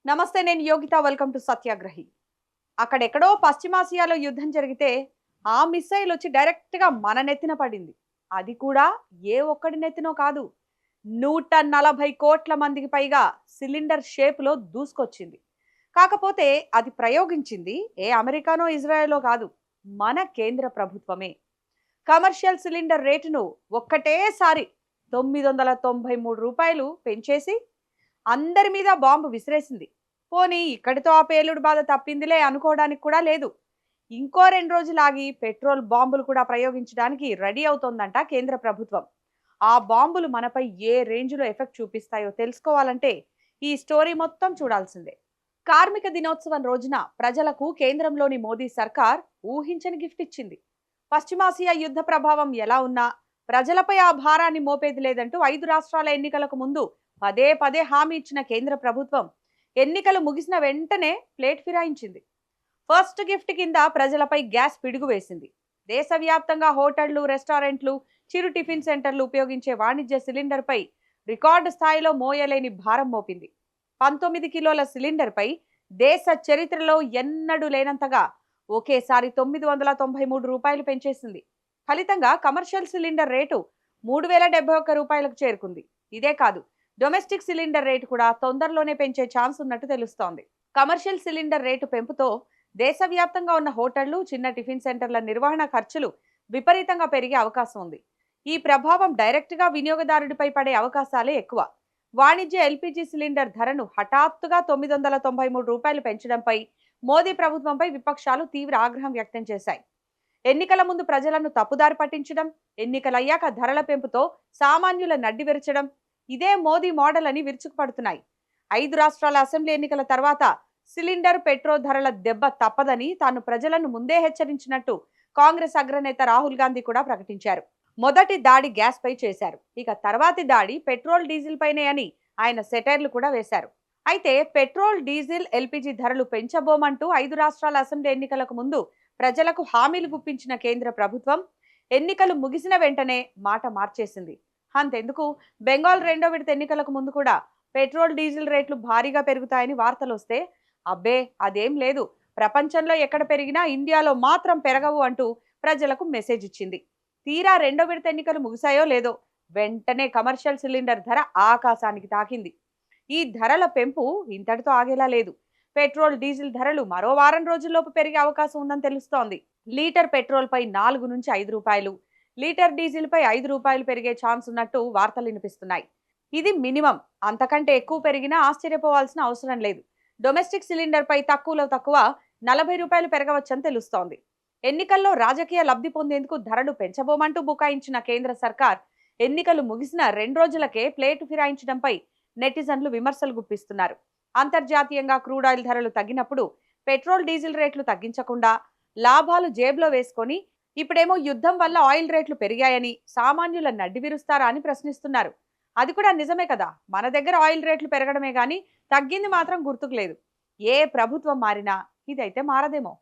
నమస్తే, నేను Yogita. Welcome to సత్యాగ్రహి. అక్కడెక్కడో పశ్చిమాసియాలో యుద్ధం జరిగితే ఆ మిసైల్ వచ్చి డైరెక్ట్గా మన నెత్తిన పడింది. అది కూడా ఏ ఒక్కడి నెత్తినో కాదు, 140 కోట్ల మందికి పైగా సిలిండర్ షేపులో దూసుకొచ్చింది. కాకపోతే అది ప్రయోగించింది ఏ అమెరికానో ఇజ్రాయెలో కాదు, మన కేంద్ర ప్రభుత్వమే. కమర్షియల్ సిలిండర్ రేటును ఒక్కటేసారి రూ. 993 పెంచేసి అందరి మీద బాంబు విసిరేసింది. పోనీ ఇక్కడితో ఆ పేలుడు బాధ తప్పిందిలే అనుకోవడానికి కూడా లేదు. ఇంకో 2 రోజులు ఆగి పెట్రోల్ బాంబులు కూడా ప్రయోగించడానికి రెడీ అవుతోందంట కేంద్ర ప్రభుత్వం. ఆ బాంబులు మనపై ఏ రేంజ్లో ఎఫెక్ట్ చూపిస్తాయో తెలుసుకోవాలంటే ఈ స్టోరీ మొత్తం చూడాల్సిందే. కార్మిక దినోత్సవం రోజున ప్రజలకు కేంద్రంలోని మోదీ సర్కార్ ఊహించని గిఫ్ట్ ఇచ్చింది. పశ్చిమాసియా యుద్ధ ప్రభావం ఎలా ఉన్నా ప్రజలపై ఆ భారాన్ని మోపేది లేదంటూ 5 రాష్ట్రాల ఎన్నికలకు ముందు పదే పదే హామీ ఇచ్చిన కేంద్ర ప్రభుత్వం ఎన్నికలు ముగిసిన వెంటనే ప్లేట్ ఫిరాయించింది. ఫస్ట్ గిఫ్ట్ కింద ప్రజలపై గ్యాస్ పిడుగు వేసింది. దేశవ్యాప్తంగా హోటళ్లు, రెస్టారెంట్లు, చిరు టిఫిన్ సెంటర్లు ఉపయోగించే వాణిజ్య సిలిండర్పై రికార్డు స్థాయిలో మోయలేని భారం మోపింది. 19 కిలోల సిలిండర్పై దేశ చరిత్రలో ఎన్నడూ లేనంతగా ఒకేసారి రూ. 993 పెంచేసింది. ఫలితంగా కమర్షియల్ సిలిండర్ రేటు రూ. 3071 చేరుకుంది. ఇదే కాదు, డొమెస్టిక్ సిలిండర్ రేటు కూడా తొందరలోనే పెంచే ఛాన్స్ ఉన్నట్టు తెలుస్తోంది. కమర్షియల్ సిలిండర్ రేటు పెంపుతో దేశవ్యాప్తంగా ఉన్న హోటళ్లు, చిన్న టిఫిన్ సెంటర్ల నిర్వహణ ఖర్చులు విపరీతంగా పెరిగే అవకాశం ఉంది. ఈ ప్రభావం డైరెక్ట్గా వినియోగదారుడిపై పడే అవకాశాలే ఎక్కువ. వాణిజ్య ఎల్పీజీ సిలిండర్ ధరను హఠాత్తుగా రూ. 993 పెంచడంపై మోదీ ప్రభుత్వంపై విపక్షాలు తీవ్ర ఆగ్రహం వ్యక్తం చేశాయి. ఎన్నికల ముందు ప్రజలను తప్పుదారి పట్టించడం, ఎన్నికలయ్యాక ధరల పెంపుతో సామాన్యుల నడ్డి విరచడం, ఇదే మోదీ మోడల్ అని విరుచుకుపడుతున్నాయి. 5 రాష్ట్రాల అసెంబ్లీ ఎన్నికల తర్వాత సిలిండర్, పెట్రోల్ ధరల దెబ్బ తప్పదని తాను ప్రజలను ముందే హెచ్చరించినట్టు కాంగ్రెస్ అగ్రనేత రాహుల్ గాంధీ కూడా ప్రకటించారు. మొదటి దాడి గ్యాస్ పై చేశారు, ఇక తర్వాతి దాడి పెట్రోల్, డీజిల్ పైనే అని ఆయన సెటైర్లు కూడా వేశారు. అయితే పెట్రోల్, డీజిల్, ఎల్పీజీ ధరలు పెంచబోమంటూ 5 రాష్ట్రాల అసెంబ్లీ ఎన్నికలకు ముందు ప్రజలకు హామీలు గుప్పించిన కేంద్ర ప్రభుత్వం ఎన్నికలు ముగిసిన వెంటనే మాట మార్చేసింది. అంతెందుకు, బెంగాల్ 2వ విడత ఎన్నికలకు ముందు కూడా పెట్రోల్, డీజిల్ రేట్లు భారీగా పెరుగుతాయని వార్తలు వస్తే, అబ్బే అదేం లేదు, ప్రపంచంలో ఎక్కడ పెరిగినా ఇండియాలో మాత్రం పెరగవు అంటూ ప్రజలకు మెసేజ్ ఇచ్చింది. తీరా 2వ విడత ఎన్నికలు ముగిశాయో లేదో వెంటనే కమర్షియల్ సిలిండర్ ధర ఆకాశానికి తాకింది. ఈ ధరల పెంపు ఇంతటితో ఆగేలా లేదు. పెట్రోల్, డీజిల్ ధరలు మరో వారం రోజుల్లోపు పెరిగే అవకాశం ఉందని తెలుస్తోంది. లీటర్ పెట్రోల్ పై 4 నుంచి రూ. 5, లీటర్ డీజిల్ పై రూ. 5 పెరిగే ఛాన్స్ ఉన్నట్టు వార్తలు వినిపిస్తున్నాయి. ఇది మినిమం, అంతకంటే ఎక్కువ పెరిగినా ఆశ్చర్యపోవాల్సిన అవసరం లేదు. డొమెస్టిక్ సిలిండర్ పై తక్కువలో తక్కువ రూ. 40 పెరగవచ్చని తెలుస్తోంది. ఎన్నికల్లో రాజకీయ లబ్ధి పొందేందుకు ధరలు పెంచబోమంటూ బుకాయించిన కేంద్ర సర్కార్ ఎన్నికలు ముగిసిన 2 రోజులకే ప్లేటు ఫిరాయించడంపై నెటిజన్లు విమర్శలు గుప్పిస్తున్నారు. అంతర్జాతీయంగా క్రూడ్ ఆయిల్ ధరలు తగ్గినప్పుడు పెట్రోల్, డీజిల్ రేట్లు తగ్గించకుండా లాభాలు జేబులో వేసుకొని ఇప్పుడేమో యుద్ధం వల్ల ఆయిల్ రేట్లు పెరిగాయని సామాన్యుల నడ్డి విరుస్తారా అని ప్రశ్నిస్తున్నారు. అది కూడా నిజమే కదా, మన దగ్గర ఆయిల్ రేట్లు పెరగడమే గానీ తగ్గింది మాత్రం గుర్తుకు లేదు. ఏ ప్రభుత్వం మారినా ఇదైతే మారదేమో.